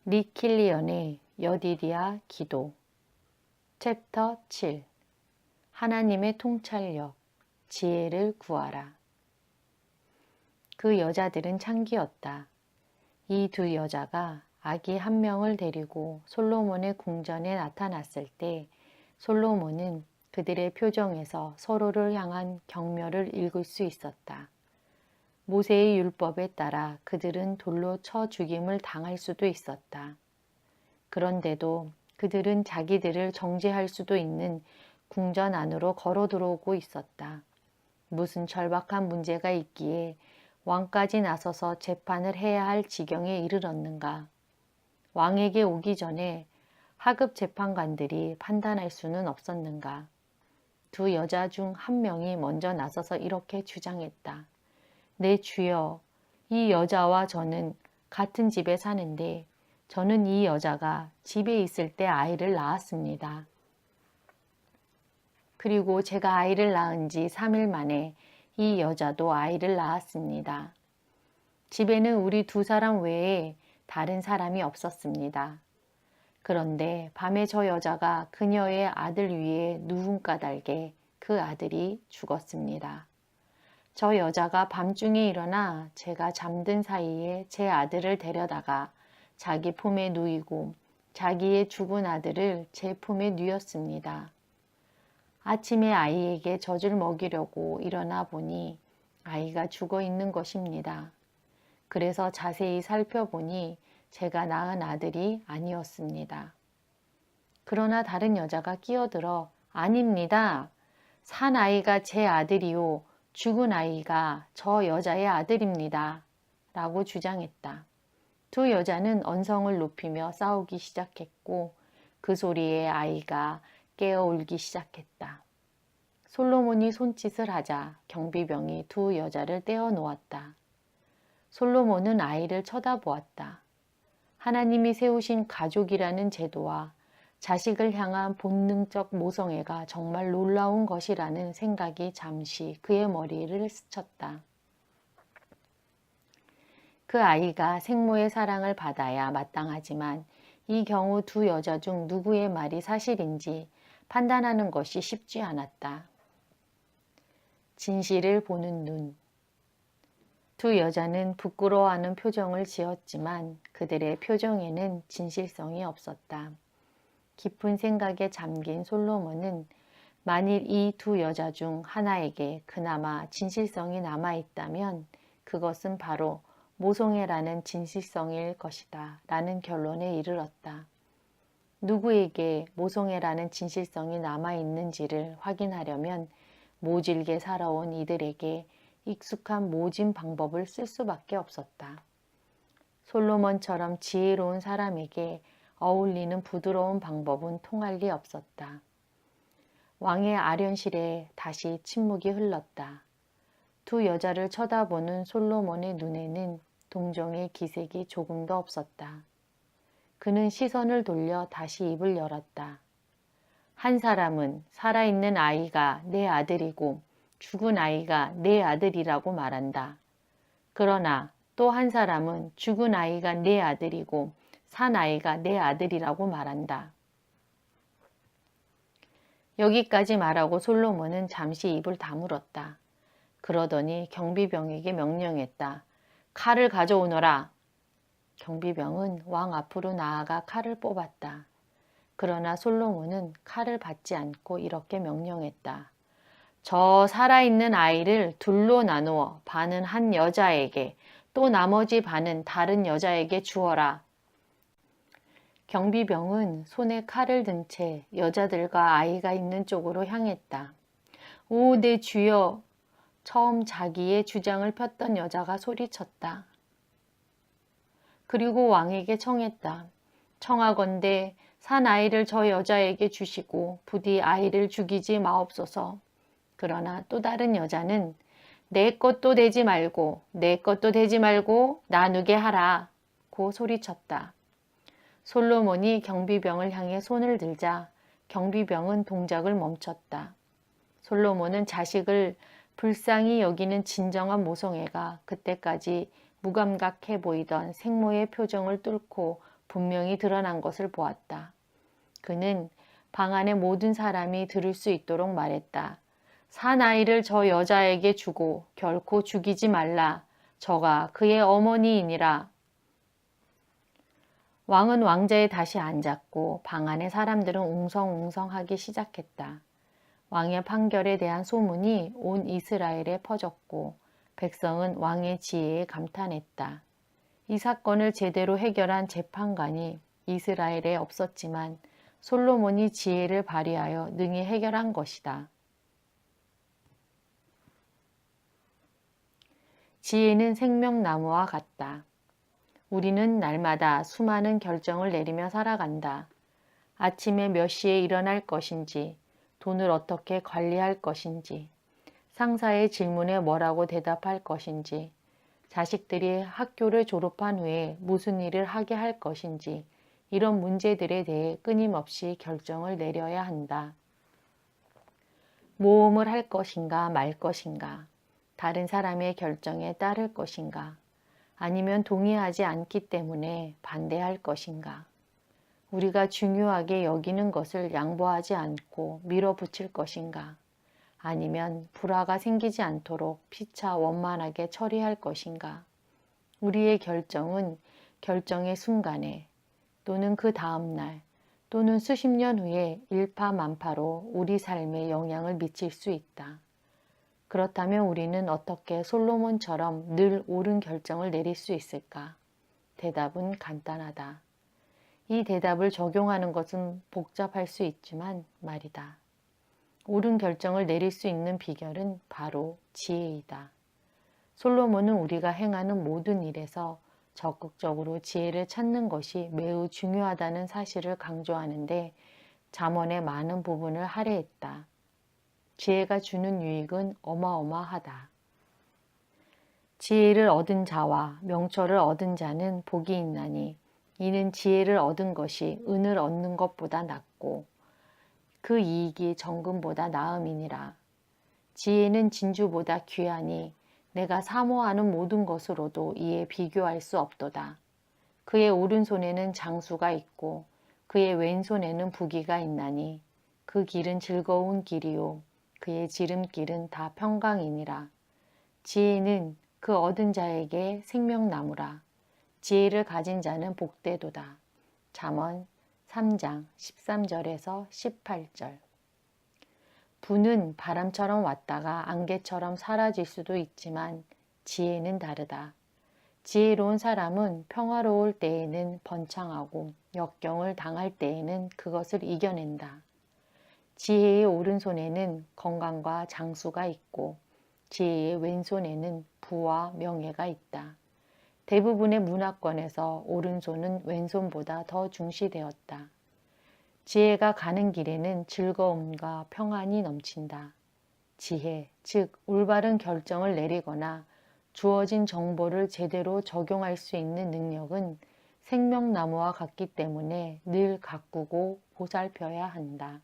리킬리언의 여디디아 기도 챕터 7 하나님의 통찰력 지혜를 구하라. 그 여자들은 창기였다. 이 두 여자가 아기 한 명을 데리고 솔로몬의 궁전에 나타났을 때 솔로몬은 그들의 표정에서 서로를 향한 경멸을 읽을 수 있었다. 모세의 율법에 따라 그들은 돌로 쳐 죽임을 당할 수도 있었다. 그런데도 그들은 자기들을 정죄할 수도 있는 궁전 안으로 걸어 들어오고 있었다. 무슨 절박한 문제가 있기에 왕까지 나서서 재판을 해야 할 지경에 이르렀는가. 왕에게 오기 전에 하급 재판관들이 판단할 수는 없었는가. 두 여자 중 한 명이 먼저 나서서 이렇게 주장했다. 내 주여, 이 여자와 저는 같은 집에 사는데 저는 이 여자가 집에 있을 때 아이를 낳았습니다. 그리고 제가 아이를 낳은 지 3일 만에 이 여자도 아이를 낳았습니다. 집에는 우리 두 사람 외에 다른 사람이 없었습니다. 그런데 밤에 저 여자가 그녀의 아들 위에 누운 까닭에 그 아들이 죽었습니다. 저 여자가 밤중에 일어나 제가 잠든 사이에 제 아들을 데려다가 자기 품에 누이고 자기의 죽은 아들을 제 품에 누였습니다. 아침에 아이에게 젖을 먹이려고 일어나 보니 아이가 죽어 있는 것입니다. 그래서 자세히 살펴보니 제가 낳은 아들이 아니었습니다. 그러나 다른 여자가 끼어들어 아닙니다. 산 아이가 제 아들이요. 죽은 아이가 저 여자의 아들입니다. 라고 주장했다. 두 여자는 언성을 높이며 싸우기 시작했고 그 소리에 아이가 깨어 울기 시작했다. 솔로몬이 손짓을 하자 경비병이 두 여자를 떼어 놓았다. 솔로몬은 아이를 쳐다보았다. 하나님이 세우신 가족이라는 제도와 자식을 향한 본능적 모성애가 정말 놀라운 것이라는 생각이 잠시 그의 머리를 스쳤다. 그 아이가 생모의 사랑을 받아야 마땅하지만 이 경우 두 여자 중 누구의 말이 사실인지 판단하는 것이 쉽지 않았다. 진실을 보는 눈. 두 여자는 부끄러워하는 표정을 지었지만 그들의 표정에는 진실성이 없었다. 깊은 생각에 잠긴 솔로몬은 만일 이 두 여자 중 하나에게 그나마 진실성이 남아있다면 그것은 바로 모성애라는 진실성일 것이다 라는 결론에 이르렀다. 누구에게 모성애라는 진실성이 남아있는지를 확인하려면 모질게 살아온 이들에게 익숙한 모진 방법을 쓸 수밖에 없었다. 솔로몬처럼 지혜로운 사람에게 어울리는 부드러운 방법은 통할 리 없었다. 왕의 아련실에 다시 침묵이 흘렀다. 두 여자를 쳐다보는 솔로몬의 눈에는 동정의 기색이 조금도 없었다. 그는 시선을 돌려 다시 입을 열었다. 한 사람은 살아있는 아이가 내 아들이고 죽은 아이가 내 아들이라고 말한다. 그러나 또 한 사람은 죽은 아이가 내 아들이고 산 아이가 내 아들이라고 말한다. 여기까지 말하고 솔로몬은 잠시 입을 다물었다. 그러더니 경비병에게 명령했다. 칼을 가져오너라. 경비병은 왕 앞으로 나아가 칼을 뽑았다. 그러나 솔로몬은 칼을 받지 않고 이렇게 명령했다. 저 살아있는 아이를 둘로 나누어 반은 한 여자에게 또 나머지 반은 다른 여자에게 주어라. 경비병은 손에 칼을 든 채 여자들과 아이가 있는 쪽으로 향했다. 오, 내 주여! 처음 자기의 주장을 폈던 여자가 소리쳤다. 그리고 왕에게 청했다. 청하건대 산 아이를 저 여자에게 주시고 부디 아이를 죽이지 마옵소서. 그러나 또 다른 여자는 내 것도 되지 말고 내 것도 되지 말고 나누게 하라 고 소리쳤다. 솔로몬이 경비병을 향해 손을 들자 경비병은 동작을 멈췄다. 솔로몬은 자식을 불쌍히 여기는 진정한 모성애가 그때까지 무감각해 보이던 생모의 표정을 뚫고 분명히 드러난 것을 보았다. 그는 방 안의 모든 사람이 들을 수 있도록 말했다. 사나이를 저 여자에게 주고 결코 죽이지 말라. 저가 그의 어머니이니라. 왕은 왕자에 다시 앉았고 방 안의 사람들은 웅성웅성하기 시작했다. 왕의 판결에 대한 소문이 온 이스라엘에 퍼졌고 백성은 왕의 지혜에 감탄했다. 이 사건을 제대로 해결한 재판관이 이스라엘에 없었지만 솔로몬이 지혜를 발휘하여 능히 해결한 것이다. 지혜는 생명나무와 같다. 우리는 날마다 수많은 결정을 내리며 살아간다. 아침에 몇 시에 일어날 것인지, 돈을 어떻게 관리할 것인지, 상사의 질문에 뭐라고 대답할 것인지, 자식들이 학교를 졸업한 후에 무슨 일을 하게 할 것인지, 이런 문제들에 대해 끊임없이 결정을 내려야 한다. 모험을 할 것인가 말 것인가, 다른 사람의 결정에 따를 것인가, 아니면 동의하지 않기 때문에 반대할 것인가. 우리가 중요하게 여기는 것을 양보하지 않고 밀어붙일 것인가. 아니면 불화가 생기지 않도록 피차 원만하게 처리할 것인가. 우리의 결정은 결정의 순간에 또는 그 다음날 또는 수십 년 후에 일파만파로 우리 삶에 영향을 미칠 수 있다. 그렇다면 우리는 어떻게 솔로몬처럼 늘 옳은 결정을 내릴 수 있을까? 대답은 간단하다. 이 대답을 적용하는 것은 복잡할 수 있지만 말이다. 옳은 결정을 내릴 수 있는 비결은 바로 지혜이다. 솔로몬은 우리가 행하는 모든 일에서 적극적으로 지혜를 찾는 것이 매우 중요하다는 사실을 강조하는데 잠언의 많은 부분을 할애했다. 지혜가 주는 유익은 어마어마하다. 지혜를 얻은 자와 명철을 얻은 자는 복이 있나니 이는 지혜를 얻은 것이 은을 얻는 것보다 낫고 그 이익이 정금보다 나음이니라. 지혜는 진주보다 귀하니 내가 사모하는 모든 것으로도 이에 비교할 수 없도다. 그의 오른손에는 장수가 있고 그의 왼손에는 부귀가 있나니 그 길은 즐거운 길이요 그의 지름길은 다 평강이니라. 지혜는 그 얻은 자에게 생명나무라. 지혜를 가진 자는 복되도다. 잠언 3장 13절에서 18절. 부는 바람처럼 왔다가 안개처럼 사라질 수도 있지만 지혜는 다르다. 지혜로운 사람은 평화로울 때에는 번창하고 역경을 당할 때에는 그것을 이겨낸다. 지혜의 오른손에는 건강과 장수가 있고 지혜의 왼손에는 부와 명예가 있다. 대부분의 문화권에서 오른손은 왼손보다 더 중시되었다. 지혜가 가는 길에는 즐거움과 평안이 넘친다. 지혜, 즉 올바른 결정을 내리거나 주어진 정보를 제대로 적용할 수 있는 능력은 생명나무와 같기 때문에 늘 가꾸고 보살펴야 한다.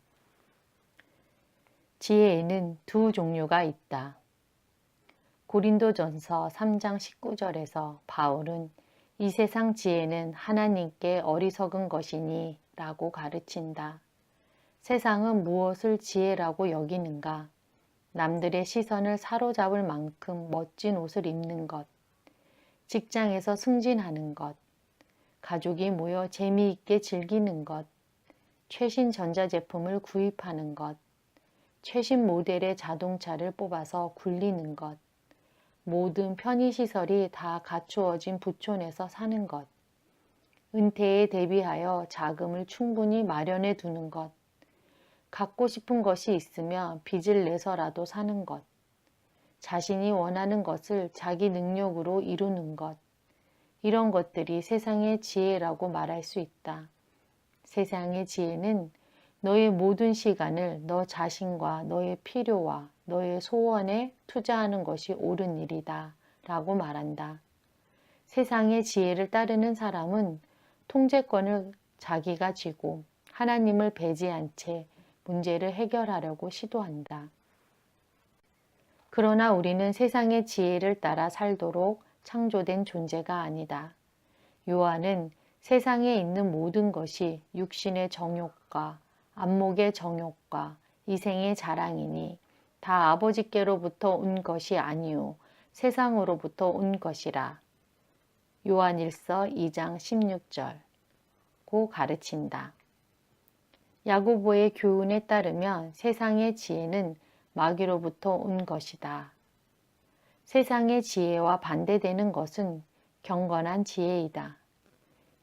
지혜에는 두 종류가 있다. 고린도전서 3장 19절에서 바울은 이 세상 지혜는 하나님께 어리석은 것이니 라고 가르친다. 세상은 무엇을 지혜라고 여기는가? 남들의 시선을 사로잡을 만큼 멋진 옷을 입는 것, 직장에서 승진하는 것, 가족이 모여 재미있게 즐기는 것, 최신 전자제품을 구입하는 것, 최신 모델의 자동차를 뽑아서 굴리는 것, 모든 편의시설이 다 갖추어진 부촌에서 사는 것, 은퇴에 대비하여 자금을 충분히 마련해 두는 것, 갖고 싶은 것이 있으면 빚을 내서라도 사는 것, 자신이 원하는 것을 자기 능력으로 이루는 것, 이런 것들이 세상의 지혜라고 말할 수 있다. 세상의 지혜는 너의 모든 시간을 너 자신과 너의 필요와 너의 소원에 투자하는 것이 옳은 일이다 라고 말한다. 세상의 지혜를 따르는 사람은 통제권을 자기가 쥐고 하나님을 배제한 채 문제를 해결하려고 시도한다. 그러나 우리는 세상의 지혜를 따라 살도록 창조된 존재가 아니다. 요한은 세상에 있는 모든 것이 육신의 정욕과 안목의 정욕과 이생의 자랑이니 다 아버지께로부터 온 것이 아니요 세상으로부터 온 것이라. 요한일서 2장 16절 고 가르친다. 야고보의 교훈에 따르면 세상의 지혜는 마귀로부터 온 것이다. 세상의 지혜와 반대되는 것은 경건한 지혜이다.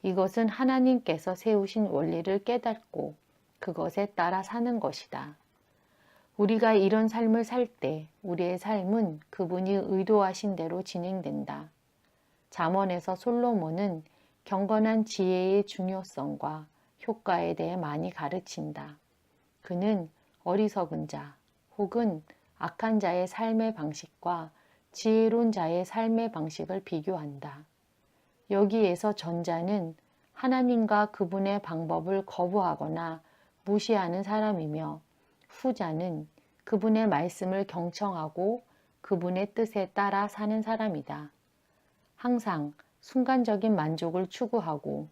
이것은 하나님께서 세우신 원리를 깨닫고 그것에 따라 사는 것이다. 우리가 이런 삶을 살 때 우리의 삶은 그분이 의도하신 대로 진행된다. 잠언에서 솔로몬은 경건한 지혜의 중요성과 효과에 대해 많이 가르친다. 그는 어리석은 자 혹은 악한 자의 삶의 방식과 지혜로운 자의 삶의 방식을 비교한다. 여기에서 전자는 하나님과 그분의 방법을 거부하거나 무시하는 사람이며 후자는 그분의 말씀을 경청하고 그분의 뜻에 따라 사는 사람이다. 항상 순간적인 만족을 추구하고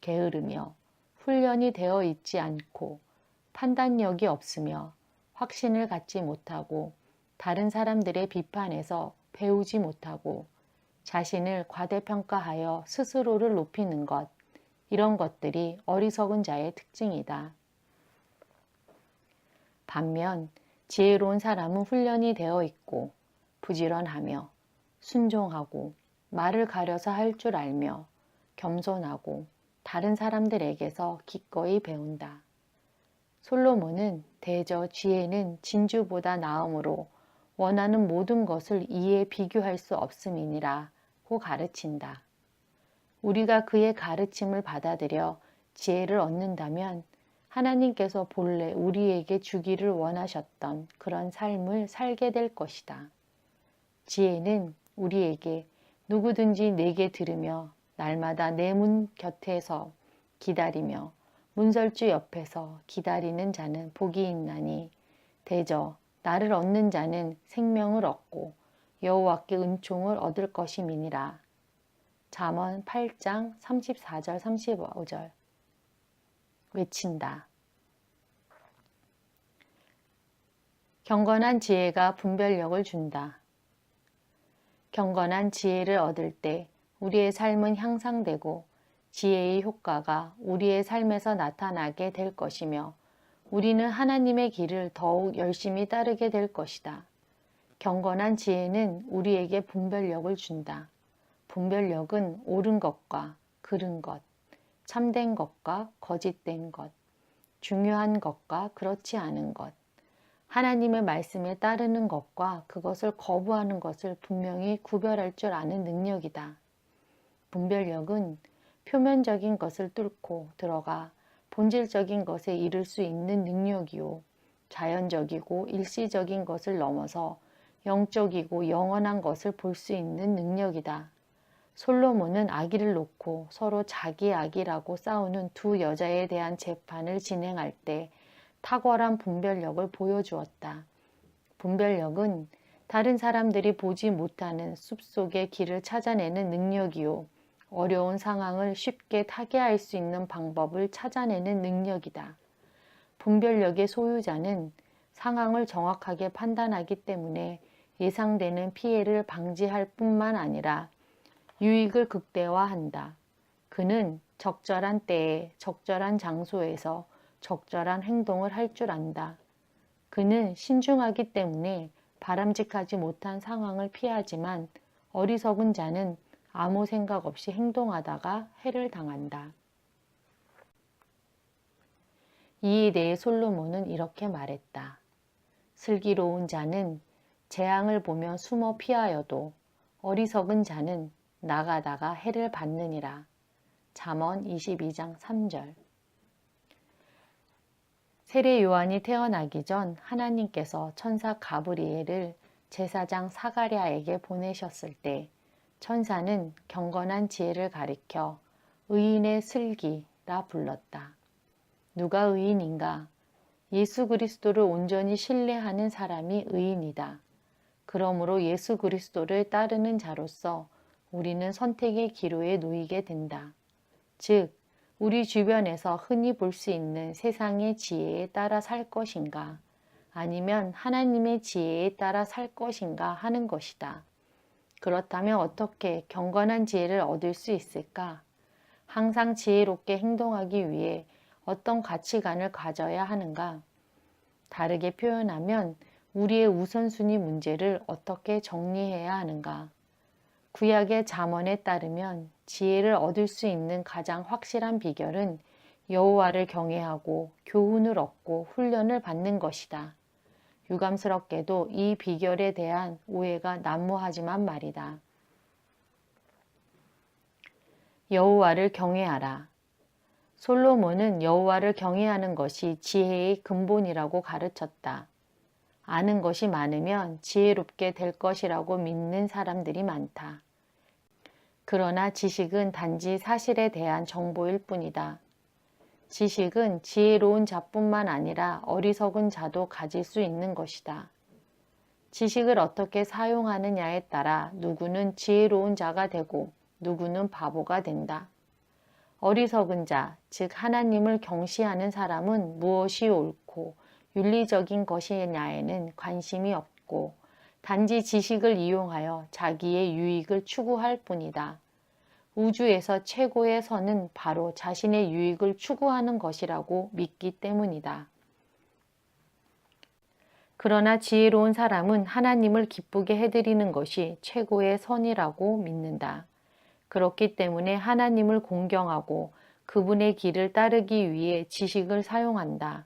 게으르며 훈련이 되어 있지 않고 판단력이 없으며 확신을 갖지 못하고 다른 사람들의 비판에서 배우지 못하고 자신을 과대평가하여 스스로를 높이는 것, 이런 것들이 어리석은 자의 특징이다. 반면 지혜로운 사람은 훈련이 되어 있고 부지런하며 순종하고 말을 가려서 할 줄 알며 겸손하고 다른 사람들에게서 기꺼이 배운다. 솔로몬은 대저 지혜는 진주보다 나음으로 원하는 모든 것을 이에 비교할 수 없음이니라 고 가르친다. 우리가 그의 가르침을 받아들여 지혜를 얻는다면 하나님께서 본래 우리에게 주기를 원하셨던 그런 삶을 살게 될 것이다. 지혜는 우리에게 누구든지 내게 들으며 날마다 내 문 곁에서 기다리며 문설주 옆에서 기다리는 자는 복이 있나니 대저 나를 얻는 자는 생명을 얻고 여호와께 은총을 얻을 것임이니라. 잠언 8장 34절 35절 외친다. 경건한 지혜가 분별력을 준다. 경건한 지혜를 얻을 때 우리의 삶은 향상되고 지혜의 효과가 우리의 삶에서 나타나게 될 것이며 우리는 하나님의 길을 더욱 열심히 따르게 될 것이다. 경건한 지혜는 우리에게 분별력을 준다. 분별력은 옳은 것과 그른 것, 참된 것과 거짓된 것, 중요한 것과 그렇지 않은 것, 하나님의 말씀에 따르는 것과 그것을 거부하는 것을 분명히 구별할 줄 아는 능력이다. 분별력은 표면적인 것을 뚫고 들어가 본질적인 것에 이를 수 있는 능력이요. 자연적이고 일시적인 것을 넘어서 영적이고 영원한 것을 볼 수 있는 능력이다. 솔로몬은 아기를 놓고 서로 자기 아기라고 싸우는 두 여자에 대한 재판을 진행할 때 탁월한 분별력을 보여주었다. 분별력은 다른 사람들이 보지 못하는 숲속의 길을 찾아내는 능력이요. 어려운 상황을 쉽게 타개할 수 있는 방법을 찾아내는 능력이다. 분별력의 소유자는 상황을 정확하게 판단하기 때문에 예상되는 피해를 방지할 뿐만 아니라 유익을 극대화한다. 그는 적절한 때에 적절한 장소에서 적절한 행동을 할 줄 안다. 그는 신중하기 때문에 바람직하지 못한 상황을 피하지만 어리석은 자는 아무 생각 없이 행동하다가 해를 당한다. 이에 대해 솔로몬은 이렇게 말했다. 슬기로운 자는 재앙을 보며 숨어 피하여도 어리석은 자는 나가다가 해를 받느니라. 잠언 22장 3절. 세례 요한이 태어나기 전 하나님께서 천사 가브리엘을 제사장 사가랴에게 보내셨을 때 천사는 경건한 지혜를 가리켜 의인의 슬기라 불렀다. 누가 의인인가? 예수 그리스도를 온전히 신뢰하는 사람이 의인이다. 그러므로 예수 그리스도를 따르는 자로서 우리는 선택의 기로에 놓이게 된다. 즉, 우리 주변에서 흔히 볼 수 있는 세상의 지혜에 따라 살 것인가, 아니면 하나님의 지혜에 따라 살 것인가 하는 것이다. 그렇다면 어떻게 경건한 지혜를 얻을 수 있을까? 항상 지혜롭게 행동하기 위해 어떤 가치관을 가져야 하는가? 다르게 표현하면 우리의 우선순위 문제를 어떻게 정리해야 하는가? 구약의 잠언에 따르면 지혜를 얻을 수 있는 가장 확실한 비결은 여호와를 경외하고 교훈을 얻고 훈련을 받는 것이다. 유감스럽게도 이 비결에 대한 오해가 난무하지만 말이다. 여호와를 경외하라. 솔로몬은 여호와를 경외하는 것이 지혜의 근본이라고 가르쳤다. 아는 것이 많으면 지혜롭게 될 것이라고 믿는 사람들이 많다. 그러나 지식은 단지 사실에 대한 정보일 뿐이다. 지식은 지혜로운 자뿐만 아니라 어리석은 자도 가질 수 있는 것이다. 지식을 어떻게 사용하느냐에 따라 누구는 지혜로운 자가 되고 누구는 바보가 된다. 어리석은 자, 즉 하나님을 경시하는 사람은 무엇이 옳고 윤리적인 것이냐에는 관심이 없고 단지 지식을 이용하여 자기의 유익을 추구할 뿐이다. 우주에서 최고의 선은 바로 자신의 유익을 추구하는 것이라고 믿기 때문이다. 그러나 지혜로운 사람은 하나님을 기쁘게 해드리는 것이 최고의 선이라고 믿는다. 그렇기 때문에 하나님을 공경하고 그분의 길을 따르기 위해 지식을 사용한다.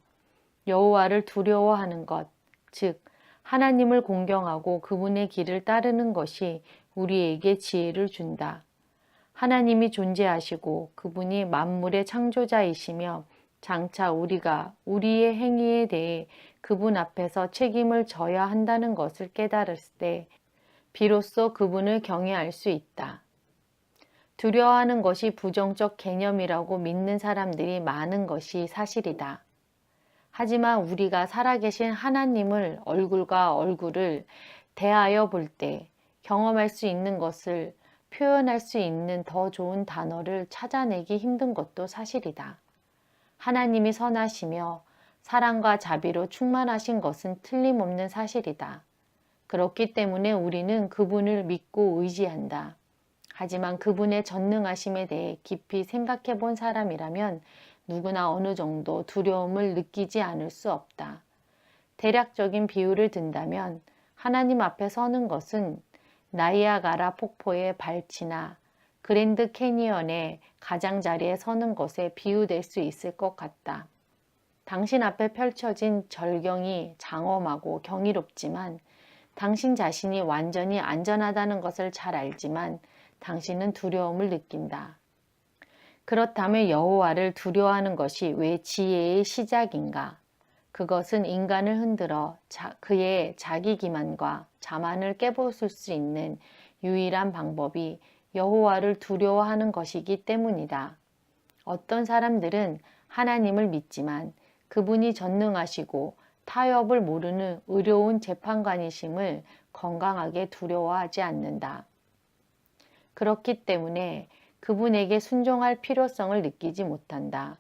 여호와를 두려워하는 것, 즉 하나님을 공경하고 그분의 길을 따르는 것이 우리에게 지혜를 준다. 하나님이 존재하시고 그분이 만물의 창조자이시며 장차 우리가 우리의 행위에 대해 그분 앞에서 책임을 져야 한다는 것을 깨달았을 때 비로소 그분을 경외할 수 있다. 두려워하는 것이 부정적 개념이라고 믿는 사람들이 많은 것이 사실이다. 하지만 우리가 살아계신 하나님을 얼굴과 얼굴을 대하여 볼 때 경험할 수 있는 것을 표현할 수 있는 더 좋은 단어를 찾아내기 힘든 것도 사실이다. 하나님이 선하시며 사랑과 자비로 충만하신 것은 틀림없는 사실이다. 그렇기 때문에 우리는 그분을 믿고 의지한다. 하지만 그분의 전능하심에 대해 깊이 생각해 본 사람이라면 누구나 어느 정도 두려움을 느끼지 않을 수 없다. 대략적인 비유를 든다면 하나님 앞에 서는 것은 나이아가라 폭포의 발치나 그랜드 캐니언의 가장자리에 서는 것에 비유될 수 있을 것 같다. 당신 앞에 펼쳐진 절경이 장엄하고 경이롭지만 당신 자신이 완전히 안전하다는 것을 잘 알지만 당신은 두려움을 느낀다. 그렇다면 여호와를 두려워하는 것이 왜 지혜의 시작인가? 그것은 인간을 흔들어 그의 자기 기만과 자만을 깨부술 수 있는 유일한 방법이 여호와를 두려워하는 것이기 때문이다. 어떤 사람들은 하나님을 믿지만 그분이 전능하시고 타협을 모르는 의로운 재판관이심을 건강하게 두려워하지 않는다. 그렇기 때문에 그분에게 순종할 필요성을 느끼지 못한다.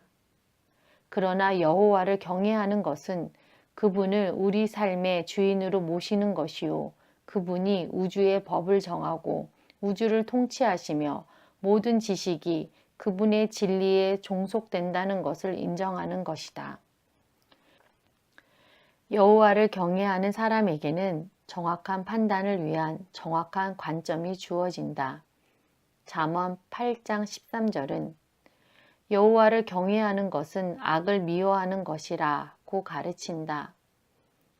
그러나 여호와를 경외하는 것은 그분을 우리 삶의 주인으로 모시는 것이요. 그분이 우주의 법을 정하고 우주를 통치하시며 모든 지식이 그분의 진리에 종속된다는 것을 인정하는 것이다. 여호와를 경외하는 사람에게는 정확한 판단을 위한 정확한 관점이 주어진다. 잠언 8장 13절은 여호와를 경외하는 것은 악을 미워하는 것이라고 가르친다.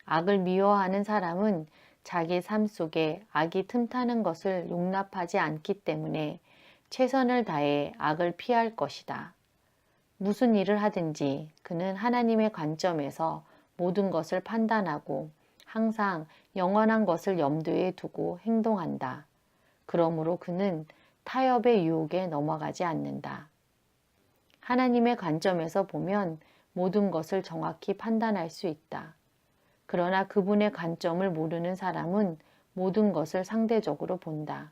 악을 미워하는 사람은 자기 삶 속에 악이 틈타는 것을 용납하지 않기 때문에 최선을 다해 악을 피할 것이다. 무슨 일을 하든지 그는 하나님의 관점에서 모든 것을 판단하고 항상 영원한 것을 염두에 두고 행동한다. 그러므로 그는 타협의 유혹에 넘어가지 않는다. 하나님의 관점에서 보면 모든 것을 정확히 판단할 수 있다. 그러나 그분의 관점을 모르는 사람은 모든 것을 상대적으로 본다.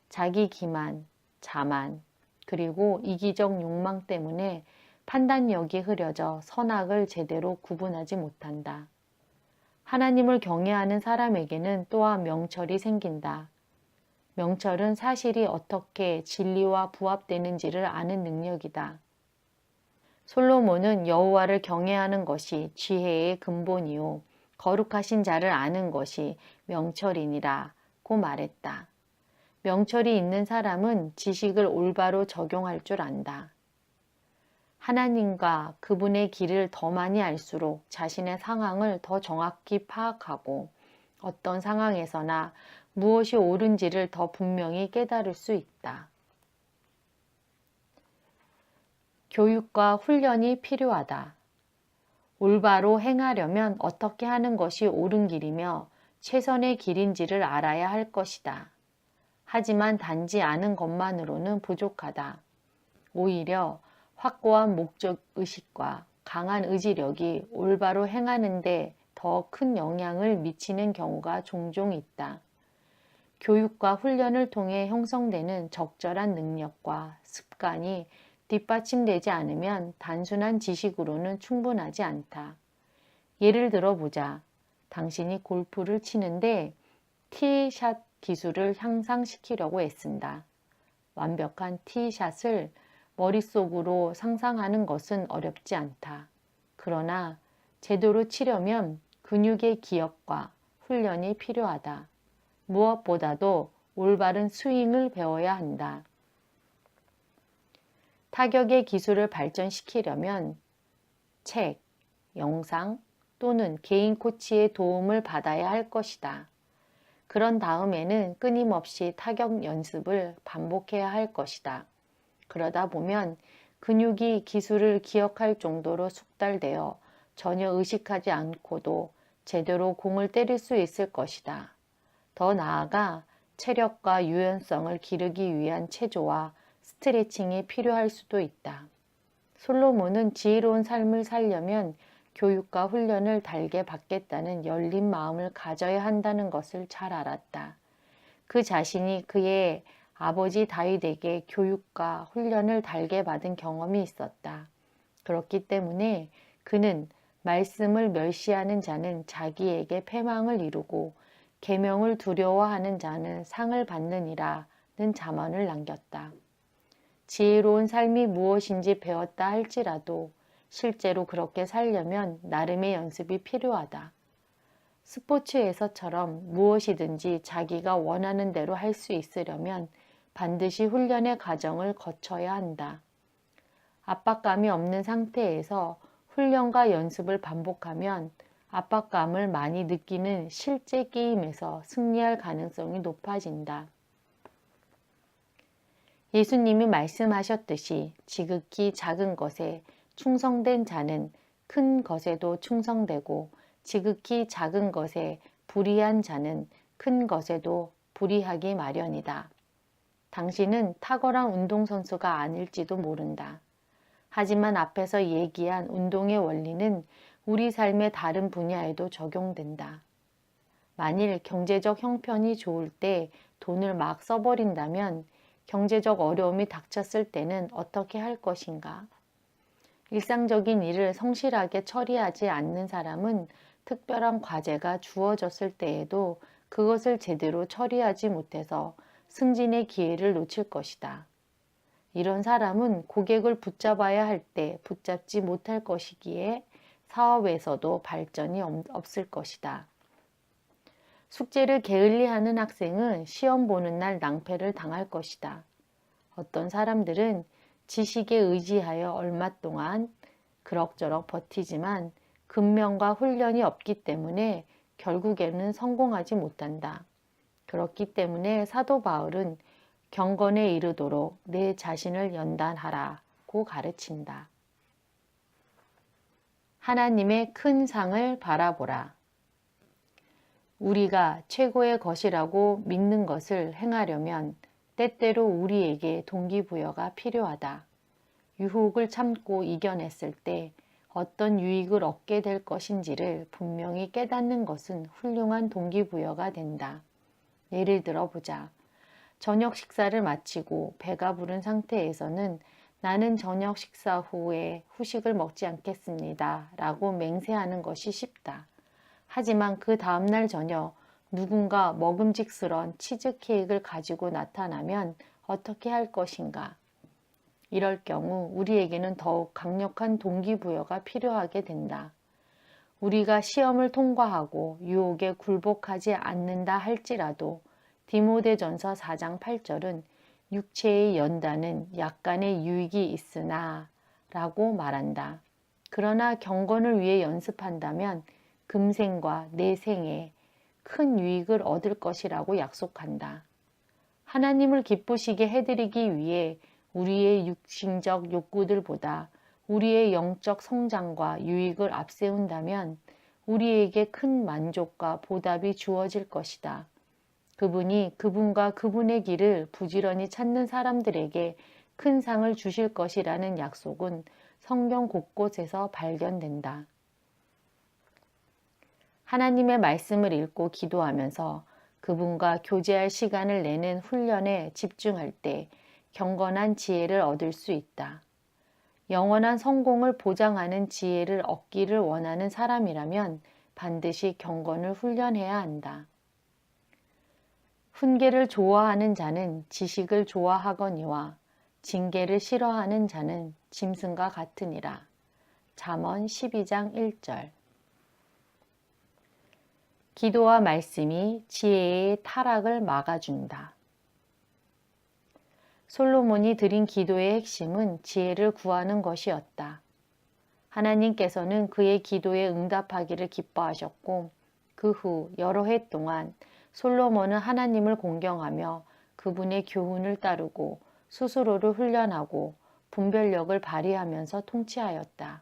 자기 기만, 자만, 그리고 이기적 욕망 때문에 판단력이 흐려져 선악을 제대로 구분하지 못한다. 하나님을 경외하는 사람에게는 또한 명철이 생긴다. 명철은 사실이 어떻게 진리와 부합되는지를 아는 능력이다. 솔로몬은 여호와를 경외하는 것이 지혜의 근본이요 거룩하신 자를 아는 것이 명철이니라고 말했다. 명철이 있는 사람은 지식을 올바로 적용할 줄 안다. 하나님과 그분의 길을 더 많이 알수록 자신의 상황을 더 정확히 파악하고 어떤 상황에서나 무엇이 옳은지를 더 분명히 깨달을 수 있다. 교육과 훈련이 필요하다. 올바로 행하려면 어떻게 하는 것이 옳은 길이며 최선의 길인지를 알아야 할 것이다. 하지만 단지 아는 것만으로는 부족하다. 오히려 확고한 목적의식과 강한 의지력이 올바로 행하는데 더 큰 영향을 미치는 경우가 종종 있다. 교육과 훈련을 통해 형성되는 적절한 능력과 습관이 뒷받침되지 않으면 단순한 지식으로는 충분하지 않다. 예를 들어 보자. 당신이 골프를 치는데 티샷 기술을 향상시키려고 애쓴다. 완벽한 티샷을 머릿속으로 상상하는 것은 어렵지 않다. 그러나 제대로 치려면 근육의 기억과 훈련이 필요하다. 무엇보다도 올바른 스윙을 배워야 한다. 타격의 기술을 발전시키려면 책, 영상 또는 개인 코치의 도움을 받아야 할 것이다. 그런 다음에는 끊임없이 타격 연습을 반복해야 할 것이다. 그러다 보면 근육이 기술을 기억할 정도로 숙달되어 전혀 의식하지 않고도 제대로 공을 때릴 수 있을 것이다. 더 나아가 체력과 유연성을 기르기 위한 체조와 스트레칭이 필요할 수도 있다. 솔로몬은 지혜로운 삶을 살려면 교육과 훈련을 달게 받겠다는 열린 마음을 가져야 한다는 것을 잘 알았다. 그 자신이 그의 아버지 다윗에게 교육과 훈련을 달게 받은 경험이 있었다. 그렇기 때문에 그는 말씀을 멸시하는 자는 자기에게 패망을 이루고 계명을 두려워하는 자는 상을 받느니라는 잠언을 남겼다. 지혜로운 삶이 무엇인지 배웠다 할지라도 실제로 그렇게 살려면 나름의 연습이 필요하다. 스포츠에서처럼 무엇이든지 자기가 원하는 대로 할 수 있으려면 반드시 훈련의 과정을 거쳐야 한다. 압박감이 없는 상태에서 훈련과 연습을 반복하면 압박감을 많이 느끼는 실제 게임에서 승리할 가능성이 높아진다. 예수님이 말씀하셨듯이 지극히 작은 것에 충성된 자는 큰 것에도 충성되고 지극히 작은 것에 불의한 자는 큰 것에도 불의하기 마련이다. 당신은 탁월한 운동선수가 아닐지도 모른다. 하지만 앞에서 얘기한 운동의 원리는 우리 삶의 다른 분야에도 적용된다. 만일 경제적 형편이 좋을 때 돈을 막 써버린다면 경제적 어려움이 닥쳤을 때는 어떻게 할 것인가? 일상적인 일을 성실하게 처리하지 않는 사람은 특별한 과제가 주어졌을 때에도 그것을 제대로 처리하지 못해서 승진의 기회를 놓칠 것이다. 이런 사람은 고객을 붙잡아야 할 때 붙잡지 못할 것이기에 사업에서도 발전이 없을 것이다. 숙제를 게을리하는 학생은 시험 보는 날 낭패를 당할 것이다. 어떤 사람들은 지식에 의지하여 얼마 동안 그럭저럭 버티지만 근면과 훈련이 없기 때문에 결국에는 성공하지 못한다. 그렇기 때문에 사도 바울은 경건에 이르도록 내 자신을 연단하라고 가르친다. 하나님의 큰 상을 바라보라. 우리가 최고의 것이라고 믿는 것을 행하려면 때때로 우리에게 동기부여가 필요하다. 유혹을 참고 이겨냈을 때 어떤 유익을 얻게 될 것인지를 분명히 깨닫는 것은 훌륭한 동기부여가 된다. 예를 들어 보자. 저녁 식사를 마치고 배가 부른 상태에서는 나는 저녁 식사 후에 후식을 먹지 않겠습니다 라고 맹세하는 것이 쉽다. 하지만 그 다음날 저녁 누군가 먹음직스러운 치즈케이크를 가지고 나타나면 어떻게 할 것인가? 이럴 경우 우리에게는 더욱 강력한 동기부여가 필요하게 된다. 우리가 시험을 통과하고 유혹에 굴복하지 않는다 할지라도 디모데전서 4장 8절은 육체의 연단은 약간의 유익이 있으나 라고 말한다. 그러나 경건을 위해 연습한다면 금생과 내생에 큰 유익을 얻을 것이라고 약속한다. 하나님을 기쁘시게 해드리기 위해 우리의 육신적 욕구들보다 우리의 영적 성장과 유익을 앞세운다면 우리에게 큰 만족과 보답이 주어질 것이다. 그분이 그분과 그분의 길을 부지런히 찾는 사람들에게 큰 상을 주실 것이라는 약속은 성경 곳곳에서 발견된다. 하나님의 말씀을 읽고 기도하면서 그분과 교제할 시간을 내는 훈련에 집중할 때 경건한 지혜를 얻을 수 있다. 영원한 성공을 보장하는 지혜를 얻기를 원하는 사람이라면 반드시 경건을 훈련해야 한다. 훈계를 좋아하는 자는 지식을 좋아하거니와 징계를 싫어하는 자는 짐승과 같으니라. 잠언 12장 1절. 기도와 말씀이 지혜의 타락을 막아준다. 솔로몬이 드린 기도의 핵심은 지혜를 구하는 것이었다. 하나님께서는 그의 기도에 응답하기를 기뻐하셨고 그 후 여러 해 동안 솔로몬은 하나님을 공경하며 그분의 교훈을 따르고 스스로를 훈련하고 분별력을 발휘하면서 통치하였다.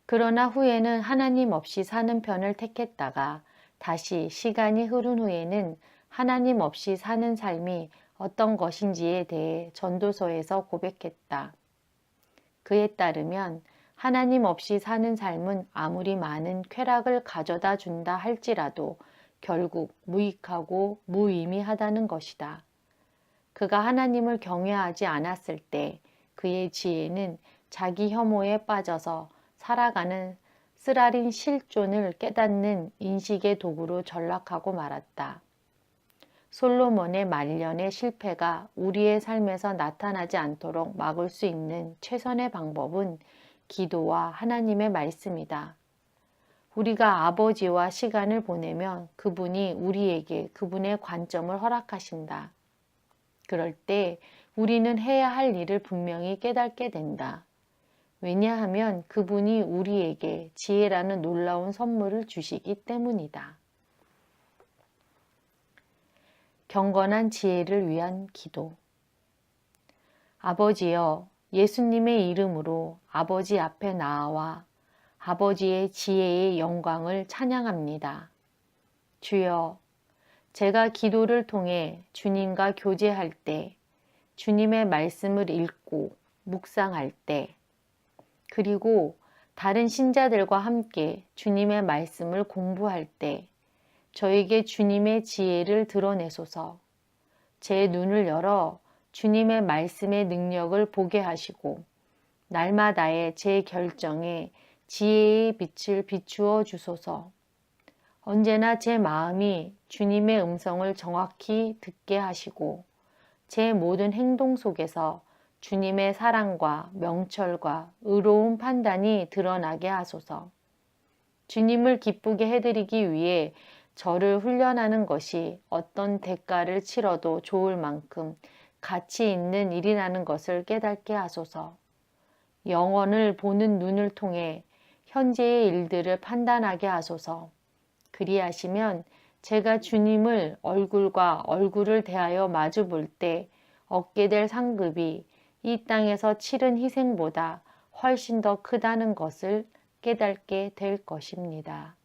그러나 후에는 하나님 없이 사는 편을 택했다가 다시 시간이 흐른 후에는 하나님 없이 사는 삶이 어떤 것인지에 대해 전도서에서 고백했다. 그에 따르면 하나님 없이 사는 삶은 아무리 많은 쾌락을 가져다 준다 할지라도 결국 무익하고 무의미하다는 것이다. 그가 하나님을 경외하지 않았을 때 그의 지혜는 자기 혐오에 빠져서 살아가는 쓰라린 실존을 깨닫는 인식의 도구로 전락하고 말았다. 솔로몬의 말년의 실패가 우리의 삶에서 나타나지 않도록 막을 수 있는 최선의 방법은 기도와 하나님의 말씀이다. 우리가 아버지와 시간을 보내면 그분이 우리에게 그분의 관점을 허락하신다. 그럴 때 우리는 해야 할 일을 분명히 깨닫게 된다. 왜냐하면 그분이 우리에게 지혜라는 놀라운 선물을 주시기 때문이다. 경건한 지혜를 위한 기도. 아버지여, 예수님의 이름으로 아버지 앞에 나아와 아버지의 지혜의 영광을 찬양합니다. 주여, 제가 기도를 통해 주님과 교제할 때, 주님의 말씀을 읽고 묵상할 때, 그리고 다른 신자들과 함께 주님의 말씀을 공부할 때 저에게 주님의 지혜를 드러내소서. 제 눈을 열어 주님의 말씀의 능력을 보게 하시고 날마다의 제 결정에 지혜의 빛을 비추어 주소서. 언제나 제 마음이 주님의 음성을 정확히 듣게 하시고 제 모든 행동 속에서 주님의 사랑과 명철과 의로운 판단이 드러나게 하소서. 주님을 기쁘게 해드리기 위해 저를 훈련하는 것이 어떤 대가를 치러도 좋을 만큼 가치 있는 일이라는 것을 깨닫게 하소서. 영원을 보는 눈을 통해 현재의 일들을 판단하게 하소서. 그리하시면 제가 주님을 얼굴과 얼굴을 대하여 마주 볼 때 얻게 될 상급이 이 땅에서 치른 희생보다 훨씬 더 크다는 것을 깨닫게 될 것입니다.